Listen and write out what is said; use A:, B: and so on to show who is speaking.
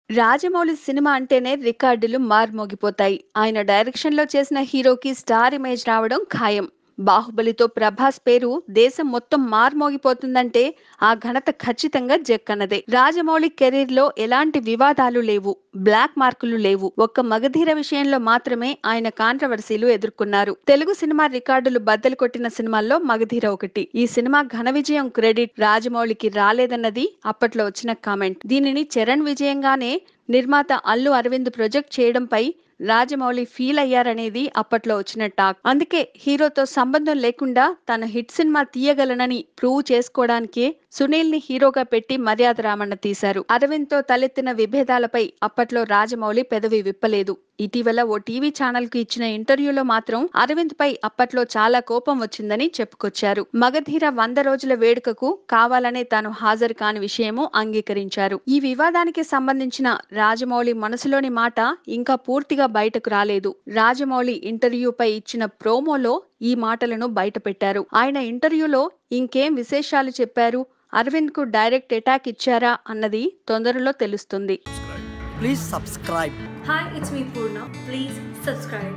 A: Rajamouli cinema అంటేనే రికార్డులు మార్మోగిపోతాయి. ఆయన డైరెక్షన్‌లో చేసిన హీరోకి స్టార్ ఇమేజ్ రావడం ఖాయం. 'బాహుబలి'తో ప్రభాస్ పేరు దేశం మొత్తం మార్మోగిపోతుందంటే ఆ ఘనత ఖచ్చితంగా జక్కన్నదే. రాజమౌళి కెరీర్‌లో ఎలాంటి వివాదాలు లేవు. బ్లాక్ మార్కులు లేవు. ఒక్క 'మగధీర' విషయంలో మాత్రమే ఆయన కాంట్రవర్సీలు ఎదుర్కొన్నారు. తెలుగు సినిమా రికార్డులు బద్దలు కొట్టిన సినిమాల్లో 'మగధీర' ఒకటి. ఈ సినిమా ఘన విజయం క్రెడిట్ రాజమౌళికి రాలేదన్నది అప్పట్లో వచ్చిన కామెంట్. దీనిని చరణ్ విజయంగానే నిర్మాత అల్లు అరవింద్ ప్రొజెక్ట్ చేయడంపై రాజమౌళి ఫీల్ అయ్యారనేది అప్పట్లో వచ్చిన టాక్. అందుకే హీరోతో సంబంధం లేకుండా తన హిట్ సినిమా తీయగలనని ప్రూవ్ చేసుకోవడానికే సునీల్ ని హీరోగా పెట్టి మర్యాద రామన్న తీశారు. అరవింద్ తో తలెత్తిన విభేదాలపై అప్పట్లో రాజమౌళి పెదవి విప్పలేదు. ఇటీవల ఓ టీవీ ఛానల్ కు ఇచ్చిన ఇంటర్వ్యూలో మాత్రం అరవింద్ పై అప్పట్లో చాలా కోపం వచ్చిందని చెప్పుకొచ్చారు. 'మగధీర' 100 రోజుల వేడుకకు కావాలనే తాను హాజరు కాని విషయము అంగీకరించారు. ఈ వివాదానికి సంబంధించిన రాజమౌళి మనసులోని మాట ఇంకా పూర్తిగా బయటకు రాలేదు. రాజమౌళి ఇంటర్వ్యూపై ఇచ్చిన ప్రోమోలో ఈ మాటలను బయటపెట్టారు. ఆయన ఇంటర్వ్యూలో ఇంకేం విశేషాలు చెప్పారు, అరవింద్ కు డైరెక్ట్ అటాక్ ఇచ్చారా అన్నది తొందరలో తెలుస్తుంది.
B: Please subscribe.
C: Hi, it's me Purna. Please subscribe.